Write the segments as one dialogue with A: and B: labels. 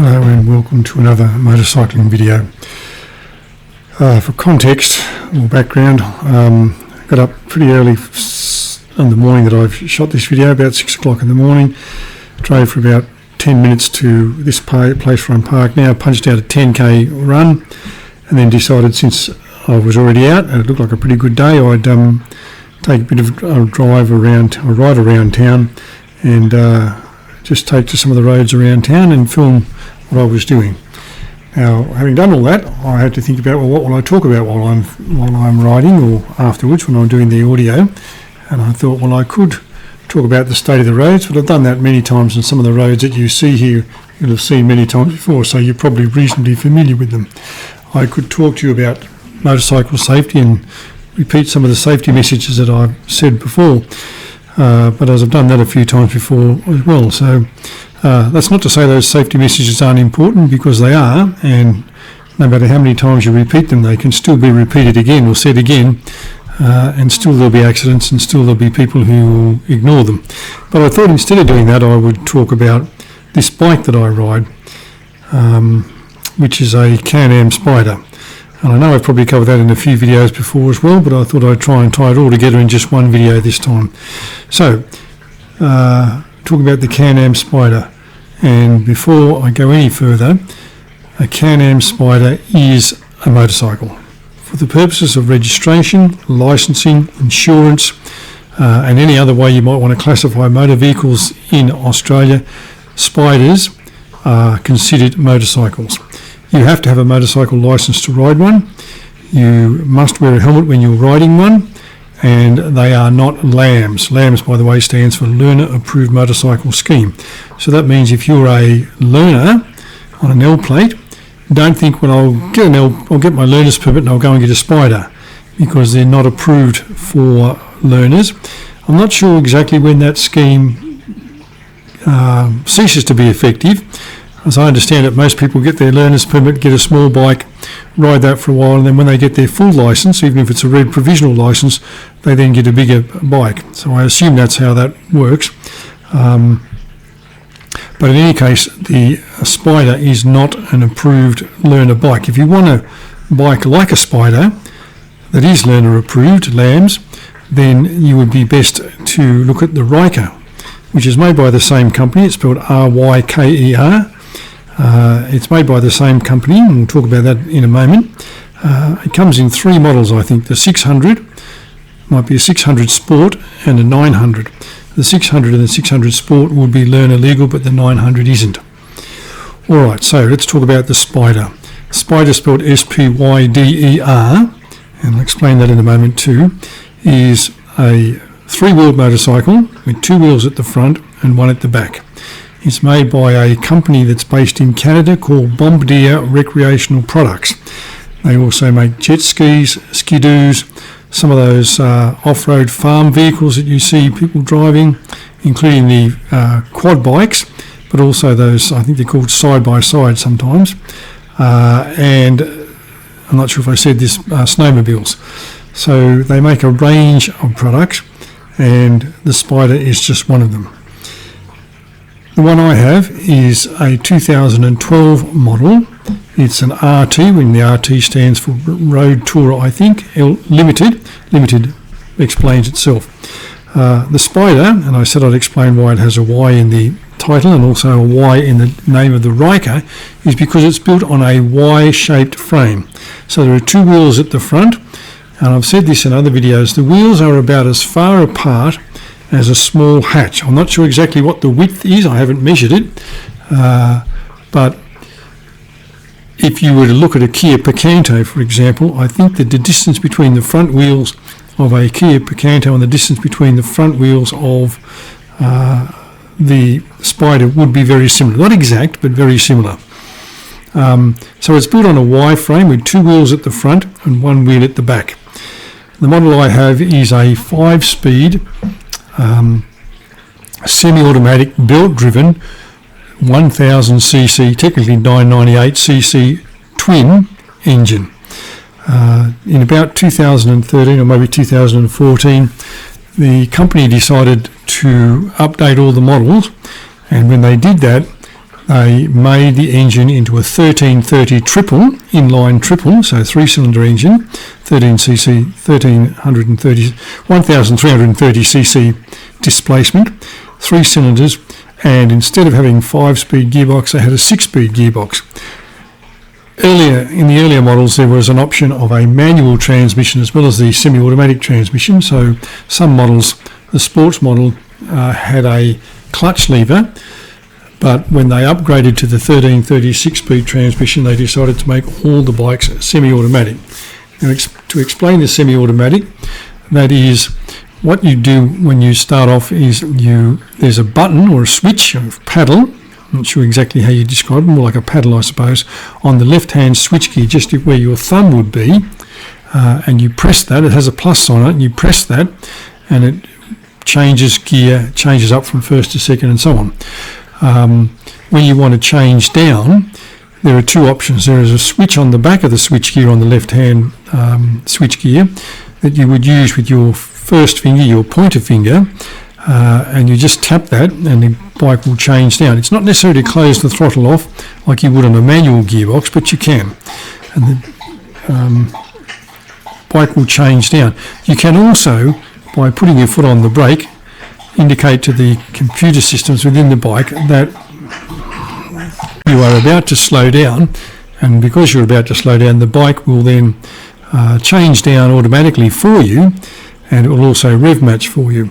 A: Hello and welcome to another motorcycling video. For context or background, got up pretty early in the morning that I've shot this video, about 6 o'clock in the morning. Drove for about 10 minutes to this place where I'm parked now, punched out a 10k run, and then decided since I was already out and it looked like a pretty good day, I'd take a bit of a drive around, or ride around town, and just take to some of the roads around town and film what I was doing. Now, having done all that, I had to think about, well, what will I talk about while I'm riding or afterwards when I'm doing the audio? And I thought, well, I could talk about the state of the roads, but I've done that many times, and some of the roads that you see here you'll have seen many times before, so you're probably reasonably familiar with them. I could talk to you about motorcycle safety and repeat some of the safety messages that I've said before, but as I've done that a few times before as well. So that's not to say those safety messages aren't important, because they are, and no matter how many times you repeat them, they can still be repeated again or said again, and still there'll be accidents and still there'll be people who will ignore them. But I thought instead of doing that, I would talk about this bike that I ride, which is a Can-Am Spyder. And I know I've probably covered that in a few videos before as well, but I thought I'd try and tie it all together in just one video this time. So, talk about the Can-Am Spyder. And before I go any further, a Can-Am Spyder is a motorcycle. For the purposes of registration, licensing, insurance, and any other way you might want to classify motor vehicles in Australia, Spyders are considered motorcycles. You have to have a motorcycle licence to ride one. You must wear a helmet when you're riding one, and they are not LAMs. LAMs, by the way, stands for Learner Approved Motorcycle Scheme. So that means if you're a learner on an L plate, don't think, well, I'll get my learner's permit and I'll go and get a Spyder, because they're not approved for learners. I'm not sure exactly when that scheme ceases to be effective. As I understand it, most people get their learner's permit, get a small bike, ride that for a while, and then when they get their full licence, even if it's a red provisional licence, they then get a bigger bike. So I assume that's how that works. But in any case, the Spyder is not an approved learner bike. If you want a bike like a Spyder that is learner approved, LAMs, then you would be best to look at the Ryker, which is made by the same company. It's spelled R-Y-K-E-R. It's made by the same company, and we'll talk about that in a moment. It comes in three models, I think. The 600, might be a 600 Sport and a 900. The 600 and the 600 Sport would be learner legal, but the 900 isn't. Alright, so let's talk about the Spyder. Spyder, spelled S-P-Y-D-E-R, and I'll explain that in a moment too, is a three-wheeled motorcycle with two wheels at the front and one at the back. It's made by a company that's based in Canada called Bombardier Recreational Products. They also make jet skis, skidoos, some of those off-road farm vehicles that you see people driving, including the quad bikes, but also those, I think they're called side-by-side sometimes, and I'm not sure if I said this, snowmobiles. So they make a range of products, and the Spyder is just one of them. The one I have is a 2012 model. It's an RT, when the RT stands for Road Tourer, I think, Limited. Limited explains itself. The Spyder, and I said I'd explain why it has a Y in the title and also a Y in the name of the Ryker, is because it's built on a Y-shaped frame. So there are two wheels at the front, and I've said this in other videos, the wheels are about as far apart as a small hatch. I'm not sure exactly what the width is, I haven't measured it, but if you were to look at a Kia Picanto, for example, I think that the distance between the front wheels of a Kia Picanto and the distance between the front wheels of the Spyder would be very similar. Not exact, but very similar. So it's built on a Y frame with two wheels at the front and one wheel at the back. The model I have is a 5-speed semi-automatic belt-driven 1000cc, technically 998cc twin engine. In about 2013 or maybe 2014, the company decided to update all the models, and when they did that, they made the engine into a 1330 triple, inline triple, so 3-cylinder engine, 1330cc displacement, 3 cylinders, and instead of having 5-speed gearbox, they had a 6-speed gearbox. In the earlier models, there was an option of a manual transmission as well as the semi-automatic transmission. So some models, the sports model, had a clutch lever, but when they upgraded to the 1330 6-speed transmission, they decided to make all the bikes semi-automatic. Now, to explain the semi-automatic, that is, what you do when you start off is there's a button or a switch or a paddle. I'm not sure exactly how you describe it, more like a paddle, I suppose, on the left-hand switch gear, just where your thumb would be, and you press that. It has a plus on it, and you press that, and it changes gear, changes up from first to second, and so on. When you want to change down, there are two options. There is a switch on the back of the switch gear on the left-hand switch gear that you would use with your first finger, your pointer finger, and you just tap that and the bike will change down. It's not necessarily to close the throttle off like you would on a manual gearbox, but you can. And the bike will change down. You can also, by putting your foot on the brake, indicate to the computer systems within the bike that you are about to slow down, and because you're about to slow down, the bike will then change down automatically for you, and it will also rev match for you.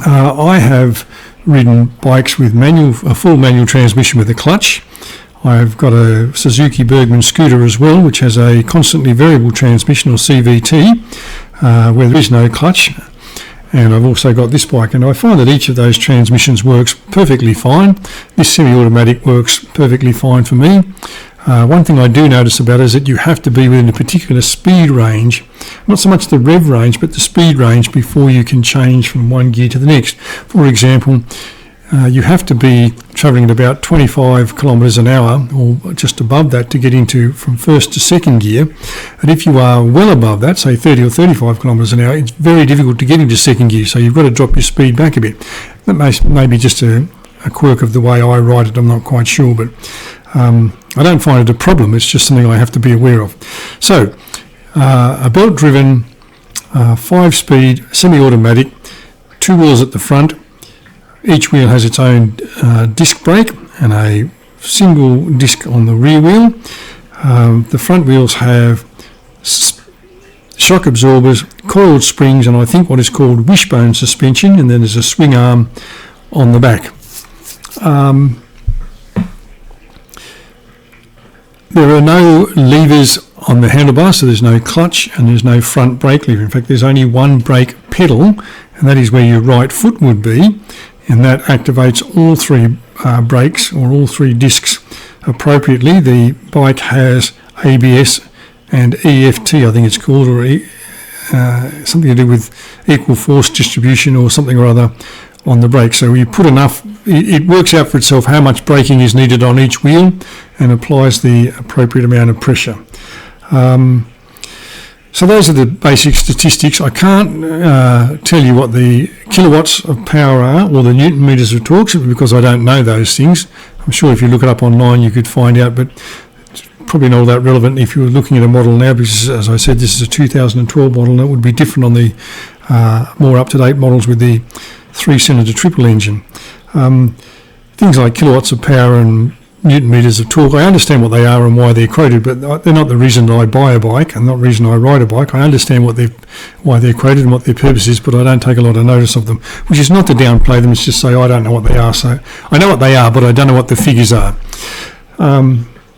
A: I have ridden bikes with a full manual transmission with a clutch. I've got a Suzuki Bergman scooter as well, which has a constantly variable transmission, or CVT, where there is no clutch. And I've also got this bike, and I find that each of those transmissions works perfectly fine. This semi-automatic works perfectly fine for me. One thing I do notice about it is that you have to be within a particular speed range, not so much the rev range, but the speed range before you can change from one gear to the next. For example, you have to be travelling at about 25 kilometres an hour or just above that to get into from first to second gear. And if you are well above that, say 30 or 35 kilometres an hour, it's very difficult to get into second gear, so you've got to drop your speed back a bit. That may be just a quirk of the way I ride it, I'm not quite sure, but I don't find it a problem. It's just something I have to be aware of. So, a belt-driven 5-speed semi-automatic, 2 wheels at the front. Each wheel has its own disc brake and a single disc on the rear wheel. The front wheels have shock absorbers, coiled springs, and I think what is called wishbone suspension, and then there's a swing arm on the back. There are no levers on the handlebar, so there's no clutch and there's no front brake lever. In fact, there's only one brake pedal, and that is where your right foot would be, and that activates all 3 brakes or all 3 discs appropriately. The bike has ABS and EFT, I think it's called, or something to do with equal force distribution or something or other on the brake. So you put enough, it works out for itself how much braking is needed on each wheel and applies the appropriate amount of pressure. So those are the basic statistics. I can't tell you what the kilowatts of power are or the newton meters of torque, because I don't know those things. I'm sure if you look it up online you could find out, but it's probably not all that relevant if you were looking at a model now, because as I said, this is a 2012 model, and it would be different on the more up-to-date models with the 3-cylinder triple engine. Things like kilowatts of power and newton meters of torque, I understand what they are and why they're quoted, but they're not the reason that I buy a bike and not the reason I ride a bike. I understand why they're quoted and what their purpose is, but I don't take a lot of notice of them, which is not to downplay them, it's just say I don't know what they are. So I know what they are, but I don't know what the figures are.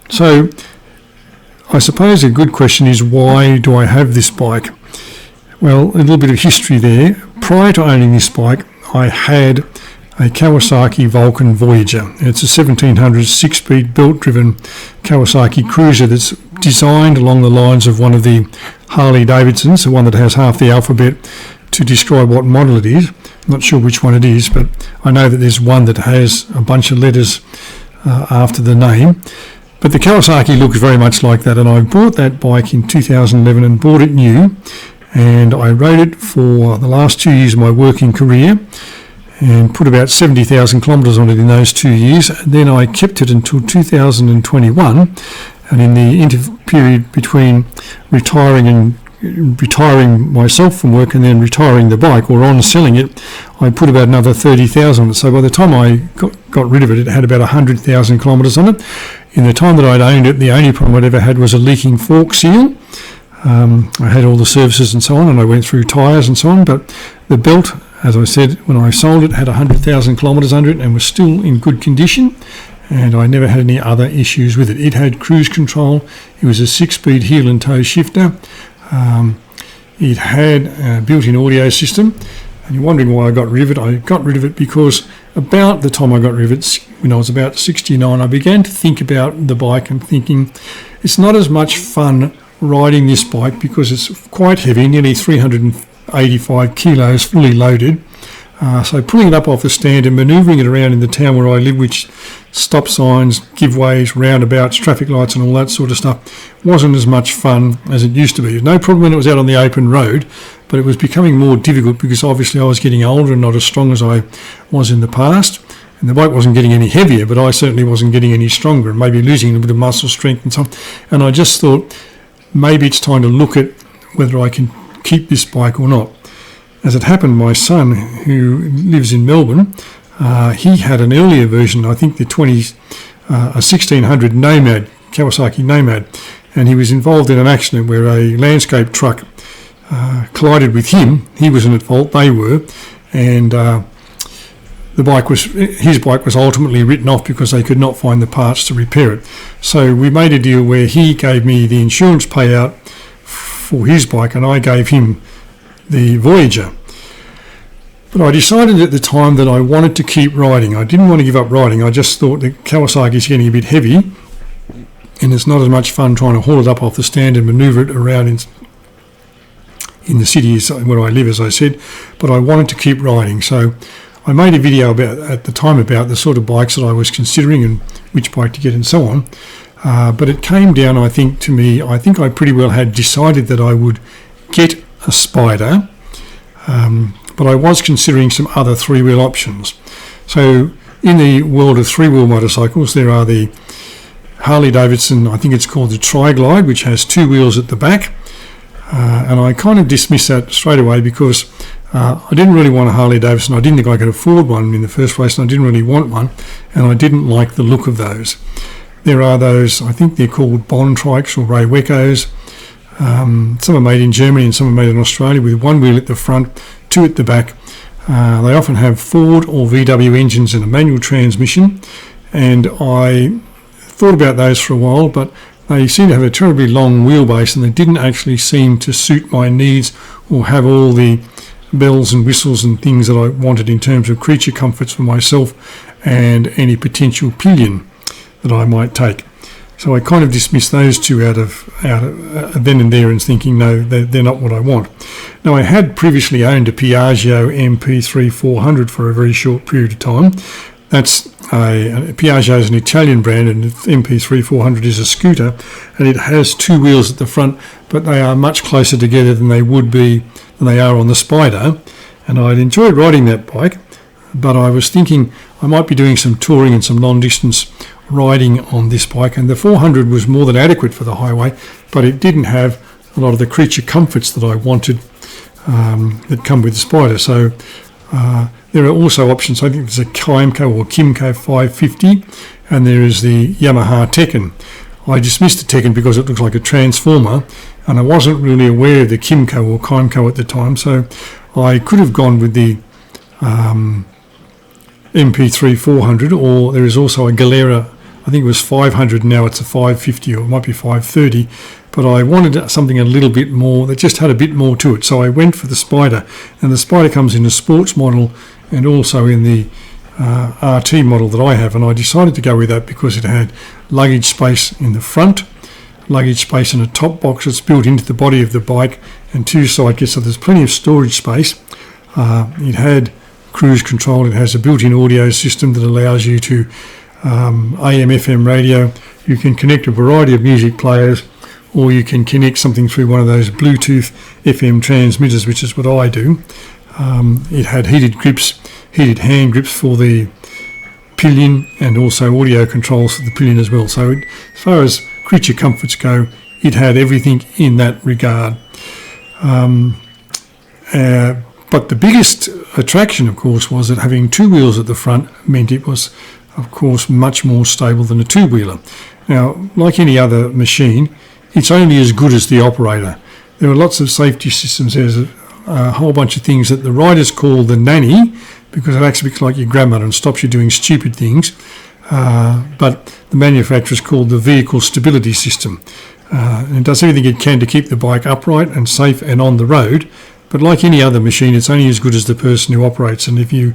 A: So I suppose a good question is, why do I have this bike? Well, a little bit of history there. Prior to owning this bike, I had a Kawasaki Vulcan Voyager. It's a 1700 6-speed belt-driven Kawasaki cruiser that's designed along the lines of one of the Harley Davidsons, the one that has half the alphabet to describe what model it is. I'm not sure which one it is, but I know that there's one that has a bunch of letters after the name. But the Kawasaki looks very much like that, and I bought that bike in 2011 and bought it new, and I rode it for the last 2 years of my working career. and put about 70,000 kilometres on it in those 2 years. Then I kept it until 2021, and in the period between retiring myself from work and then retiring the bike, or on selling it, I put about another 30,000 on it. So by the time I got rid of it, it had about 100,000 kilometres on it. In the time that I'd owned it, the only problem I'd ever had was a leaking fork seal. I had all the services and so on, and I went through tyres and so on, but the belt, as I said, when I sold it, had 100,000 kilometres under it and was still in good condition, and I never had any other issues with it. It had cruise control. It was a 6-speed heel and toe shifter. It had a built-in audio system, and you're wondering why I got rid of it. I got rid of it because about the time I got rid of it, when I was about 69, I began to think about the bike and thinking it's not as much fun riding this bike because it's quite heavy, nearly 385 kilos fully loaded. So pulling it up off the stand and manoeuvring it around in the town where I live, which stop signs, giveaways, roundabouts, traffic lights and all that sort of stuff, wasn't as much fun as it used to be. No problem when it was out on the open road, but it was becoming more difficult because obviously I was getting older and not as strong as I was in the past. And the bike wasn't getting any heavier, but I certainly wasn't getting any stronger and maybe losing a bit of muscle strength and so on. And I just thought maybe it's time to look at whether I can keep this bike or not. As it happened, my son, who lives in Melbourne, he had an earlier version, I think a 1600 Nomad, Kawasaki Nomad, and he was involved in an accident where a landscape truck collided with him. He wasn't at fault, they were, and his bike was ultimately written off because they could not find the parts to repair it. So we made a deal where he gave me the insurance payout for his bike and I gave him the Voyager. But I decided at the time that I wanted to keep riding. I didn't want to give up riding. I just thought that Kawasaki is getting a bit heavy and it's not as much fun trying to haul it up off the stand and manoeuvre it around in the city where I live, as I said. But I wanted to keep riding. So I made a video at the time about the sort of bikes that I was considering and which bike to get and so on. But it came down, I think, to me, I think I pretty well had decided that I would get a Spyder, but I was considering some other three-wheel options. So in the world of three-wheel motorcycles, there are the Harley-Davidson, I think it's called the Tri-Glide, which has two wheels at the back. And I kind of dismissed that straight away because I didn't really want a Harley-Davidson. I didn't think I could afford one in the first place, and I didn't really want one, and I didn't like the look of those. There are those, I think they're called Bond trikes or Rayweckos. Some are made in Germany and some are made in Australia with one wheel at the front, two at the back. They often have Ford or VW engines and a manual transmission, and I thought about those for a while, but they seem to have a terribly long wheelbase and they didn't actually seem to suit my needs or have all the bells and whistles and things that I wanted in terms of creature comforts for myself and any potential pillion that I might take. So I kind of dismissed those two out of then and there and thinking, no, they're not what I want. Now, I had previously owned a Piaggio MP3 400 for a very short period of time. That's Piaggio is an Italian brand, and the MP3 400 is a scooter, and it has two wheels at the front, but they are much closer together than they are on the Spyder. And I'd enjoyed riding that bike, but I was thinking I might be doing some touring and some long-distance riding on this bike, and the 400 was more than adequate for the highway, but it didn't have a lot of the creature comforts that I wanted that come with the Spyder. So there are also options. I think there's a Kymco or Kimco 550, and there is the Yamaha Tekken. I dismissed the Tekken because it looks like a transformer, and I wasn't really aware of the Kimco or Kymco at the time, so I could have gone with the MP3 400, or there is also a Galera, I think it was 500, now it's a 550 or it might be 530, but I wanted something a little bit more that just had a bit more to it, so I went for the Spyder. And the Spyder comes in a sports model and also in the RT model that I have, and I decided to go with that because it had luggage space in the front, luggage space in a top box that's built into the body of the bike, and two side kits, so there's plenty of storage space. It had cruise control. It has a built-in audio system that allows you to AM, FM radio. You can connect a variety of music players, or you can connect something through one of those Bluetooth FM transmitters, which is what I do. It had heated grips, heated hand grips for the pillion and also audio controls for the pillion as well. So as far as creature comforts go, it had everything in that regard. But the biggest attraction, of course, was that having two wheels at the front meant it was, of course, much more stable than a two-wheeler. Now, like any other machine, it's only as good as the operator. There are lots of safety systems. There's a whole bunch of things that the riders call the nanny, because it acts a bit like your grandmother and stops you doing stupid things. But the manufacturer's called the vehicle stability system. And it does everything it can to keep the bike upright and safe and on the road. But like any other machine, it's only as good as the person who operates. And if you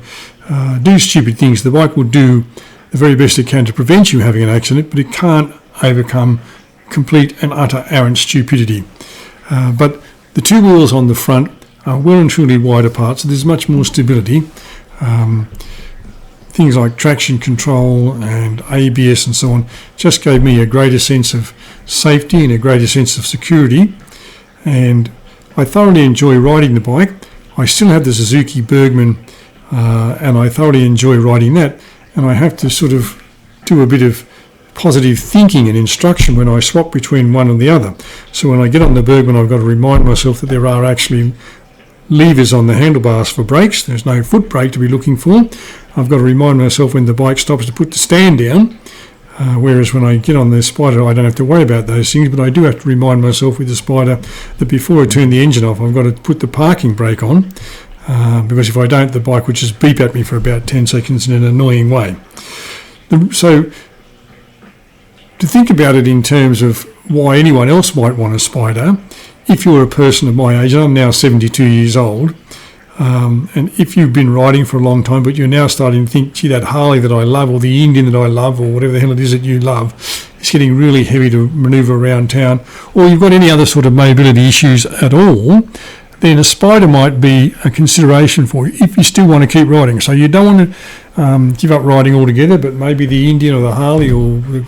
A: do stupid things, the bike will do the very best it can to prevent you having an accident, but it can't overcome complete and utter arrant stupidity. But the two wheels on the front are well and truly wide apart, so there's much more stability. Things like traction control and ABS and so on just gave me a greater sense of safety and a greater sense of security. And I thoroughly enjoy riding the bike. I still have the Suzuki Bergman and I thoroughly enjoy riding that. And I have to sort of do a bit of positive thinking and instruction when I swap between one and the other. So when I get on the Bergman, I've got to remind myself that there are actually levers on the handlebars for brakes. There's no foot brake to be looking for. I've got to remind myself when the bike stops to put the stand down. Whereas when I get on the Spyder, I don't have to worry about those things, but I do have to remind myself with the Spyder that before I turn the engine off, I've got to put the parking brake on, because if I don't, the bike would just beep at me for about 10 seconds in an annoying way. So to think about it in terms of why anyone else might want a Spyder, if you're a person of my age, and I'm now 72 years old, and if you've been riding for a long time, but you're now starting to think, gee, that Harley that I love, or the Indian that I love, or whatever the hell it is that you love, is getting really heavy to manoeuvre around town, or you've got any other sort of mobility issues at all, then a Spyder might be a consideration for you if you still want to keep riding. So you don't want to give up riding altogether, but maybe the Indian or the Harley or the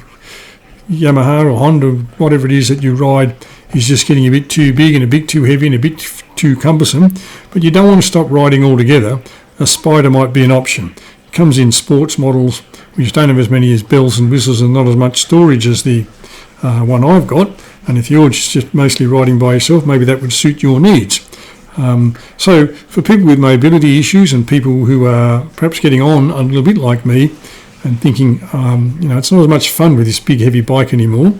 A: Yamaha or Honda, whatever it is that you ride, is just getting a bit too big and a bit too heavy and a bit too cumbersome, but you don't want to stop riding altogether. A Spyder might be an option. It comes in sports models, which don't have as many as bells and whistles and not as much storage as the one I've got. And if you're just mostly riding by yourself, maybe that would suit your needs. So for people with mobility issues and people who are perhaps getting on a little bit like me and thinking, it's not as much fun with this big heavy bike anymore,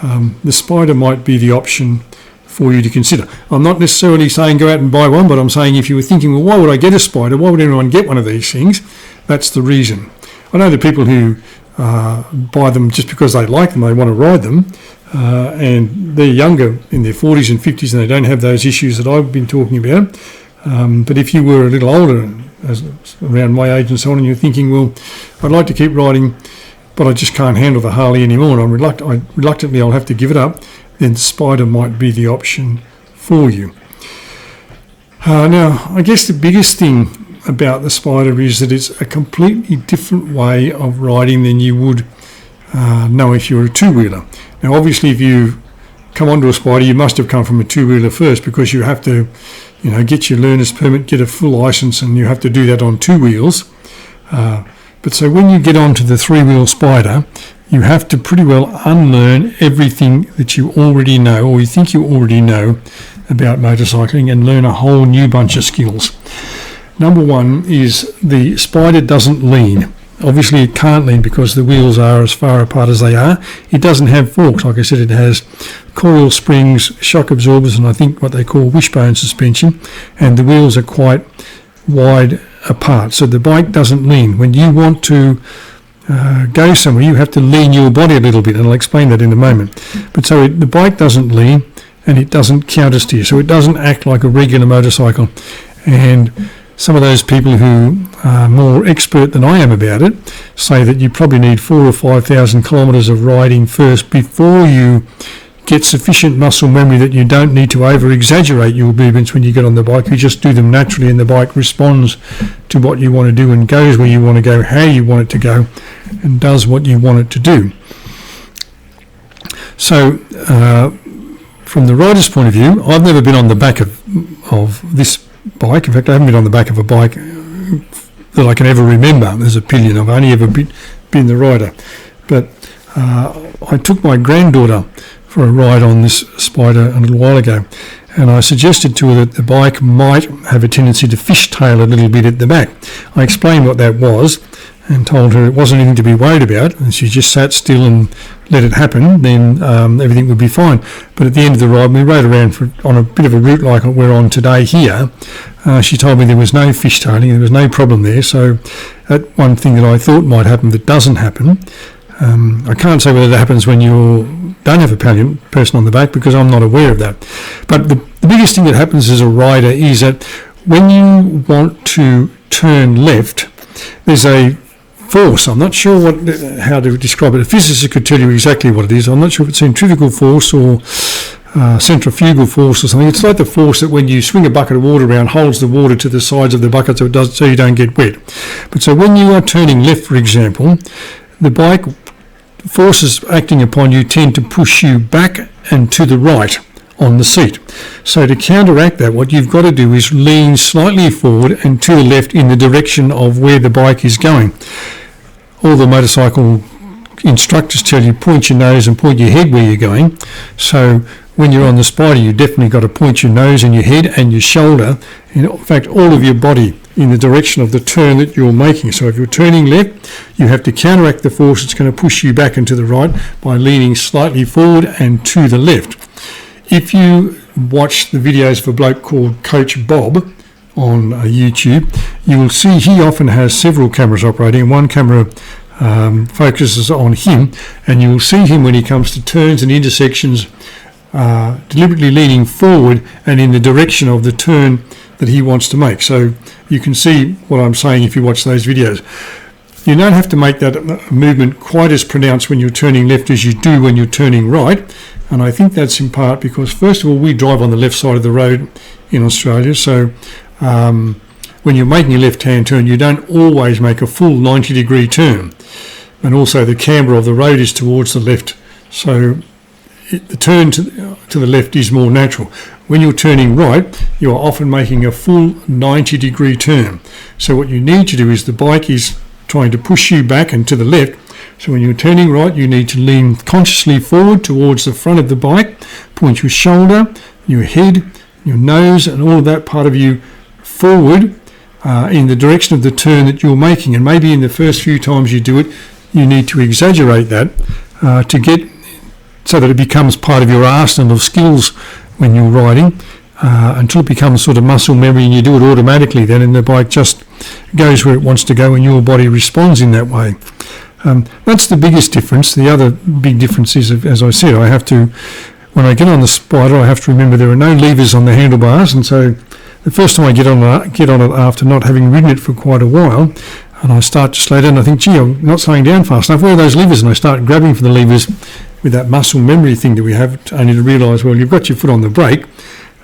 A: the Spyder might be the option for you to consider. I'm not necessarily saying go out and buy one, but I'm saying if you were thinking, well, why would I get a Spyder? Why would anyone get one of these things? That's the reason. I know the people who buy them just because they like them, they want to ride them, and they're younger, in their 40s and 50s, and they don't have those issues that I've been talking about. But if you were a little older, around my age and so on, and you're thinking, well, I'd like to keep riding, but I just can't handle the Harley anymore, and reluctantly I'll have to give it up, then the Spyder might be the option for you. Now, I guess the biggest thing about the Spyder is that it's a completely different way of riding than you would know if you were a two-wheeler. Now, obviously, if you come onto a Spyder, you must have come from a two-wheeler first, because you have to, get your learner's permit, get a full licence, and you have to do that on two wheels. But so when you get onto the three-wheel Spyder, you have to pretty well unlearn everything that you already know, or you think you already know, about motorcycling, and learn a whole new bunch of skills. Number one is the Spyder doesn't lean. Obviously it can't lean because the wheels are as far apart as they are. It doesn't have forks. Like I said, it has coil springs, shock absorbers, and I think what they call wishbone suspension, and the wheels are quite wide apart, so the bike doesn't lean. When you want to go somewhere, you have to lean your body a little bit, and I'll explain that in a moment. But so the bike doesn't lean, and it doesn't counter-steer, so it doesn't act like a regular motorcycle. And some of those people who are more expert than I am about it say that you probably need 4,000 or 5,000 kilometres of riding first before you get sufficient muscle memory that you don't need to over-exaggerate your movements when you get on the bike. You just do them naturally, and the bike responds to what you want to do and goes where you want to go, how you want it to go, and does what you want it to do. So from the rider's point of view, I've never been on the back of this bike. In fact, I haven't been on the back of a bike that I can ever remember. There's a pillion. I've only ever been the rider. But I took my granddaughter for a ride on this Spyder a little while ago, and I suggested to her that the bike might have a tendency to fishtail a little bit at the back. I explained what that was and told her it wasn't anything to be worried about, and she just sat still and let it happen, then everything would be fine. But at the end of the ride, we rode around on a bit of a route like we're on today here. She told me there was no fishtailing, there was no problem there, so that one thing that I thought might happen that doesn't happen. I can't say whether that happens when you don't have a person on the back, because I'm not aware of that. But the biggest thing that happens as a rider is that when you want to turn left, there's a force. I'm not sure how to describe it. A physicist could tell you exactly what it is. I'm not sure if it's centrifugal force or centrifugal force or something. It's like the force that when you swing a bucket of water around holds the water to the sides of the bucket so you don't get wet. But so when you are turning left, for example, the bike forces acting upon you tend to push you back and to the right on the seat. So to counteract that, what you've got to do is lean slightly forward and to the left in the direction of where the bike is going. All the motorcycle instructors tell you point your nose and point your head where you're going. So when you're on the Spyder, you definitely got to point your nose and your head and your shoulder, in fact all of your body, in the direction of the turn that you're making. So if you're turning left, you have to counteract the force that's going to push you back and to the right by leaning slightly forward and to the left. If you watch the videos of a bloke called Coach Bob on YouTube, you will see he often has several cameras operating, and one camera focuses on him, and you will see him when he comes to turns and intersections deliberately leaning forward and in the direction of the turn that he wants to make. So you can see what I'm saying if you watch those videos. You don't have to make that movement quite as pronounced when you're turning left as you do when you're turning right, and I think that's in part because, first of all, we drive on the left side of the road in Australia, so when you're making a left-hand turn, you don't always make a full 90-degree turn, and also the camber of the road is towards the left, so the turn to the left is more natural. When you're turning right, you are often making a full 90-degree turn. So what you need to do is the bike is trying to push you back and to the left. So when you're turning right, you need to lean consciously forward towards the front of the bike, point your shoulder, your head, your nose, and all of that part of you forward in the direction of the turn that you're making. And maybe in the first few times you do it, you need to exaggerate that to get so that it becomes part of your arsenal of skills when you're riding, until it becomes sort of muscle memory and you do it automatically then, and the bike just goes where it wants to go and your body responds in that way. That's the biggest difference. The other big difference is, as I said, when I get on the Spyder, I have to remember there are no levers on the handlebars, and so the first time I get on it after not having ridden it for quite a while, and I start to slow down, I think, gee, I'm not slowing down fast enough. Where are those levers? And I start grabbing for the levers with that muscle memory thing that we have, only to realise, well, you've got your foot on the brake,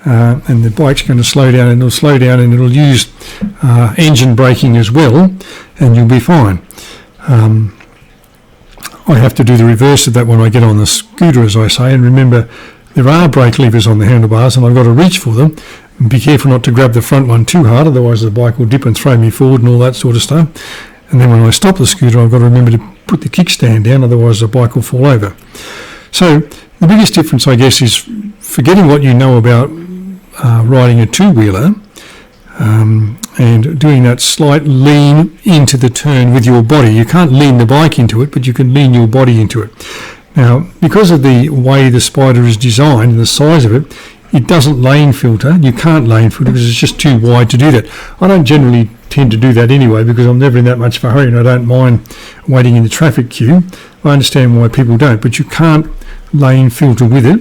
A: and the bike's going to slow down, and it'll slow down, and it'll use engine braking as well, and you'll be fine. I have to do the reverse of that when I get on the scooter, as I say, and remember there are brake levers on the handlebars, and I've got to reach for them. And be careful not to grab the front one too hard, otherwise the bike will dip and throw me forward and all that sort of stuff. And then when I stop the scooter, I've got to remember to put the kickstand down, otherwise the bike will fall over. So the biggest difference, I guess, is forgetting what you know about riding a two-wheeler and doing that slight lean into the turn with your body. You can't lean the bike into it, but you can lean your body into it. Now, because of the way the Spyder is designed and the size of it, it doesn't lane filter. You can't lane filter because it's just too wide to do that. I don't generally tend to do that anyway because I'm never in that much of a hurry and I don't mind waiting in the traffic queue. I understand why people don't, but you can't lane filter with it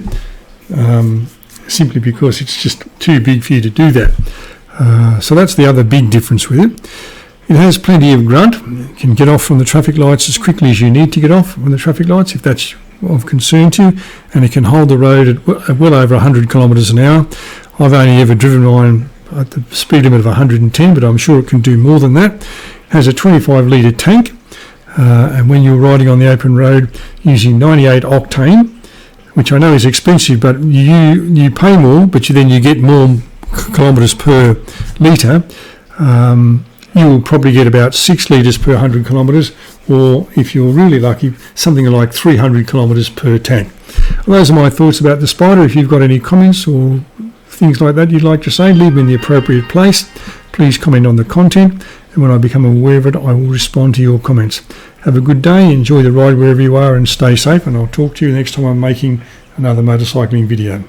A: simply because it's just too big for you to do that. So that's the other big difference with it. It has plenty of grunt. You can get off from the traffic lights as quickly as you need to get off from the traffic lights if that's of concern to you, and it can hold the road at well over 100 kilometres an hour. I've only ever driven mine at the speed limit of 110, but I'm sure it can do more than that. It has a 25 litre tank, and when you're riding on the open road using 98 octane, which I know is expensive, but you pay more, but then you get more kilometres per litre. you will probably get about 6 litres per 100 kilometres, or if you're really lucky, something like 300 kilometres per tank. Well, those are my thoughts about the Spyder. If you've got any comments or things like that you'd like to say, leave them in the appropriate place. Please comment on the content, and when I become aware of it, I will respond to your comments. Have a good day, enjoy the ride wherever you are, and stay safe, and I'll talk to you next time I'm making another motorcycling video.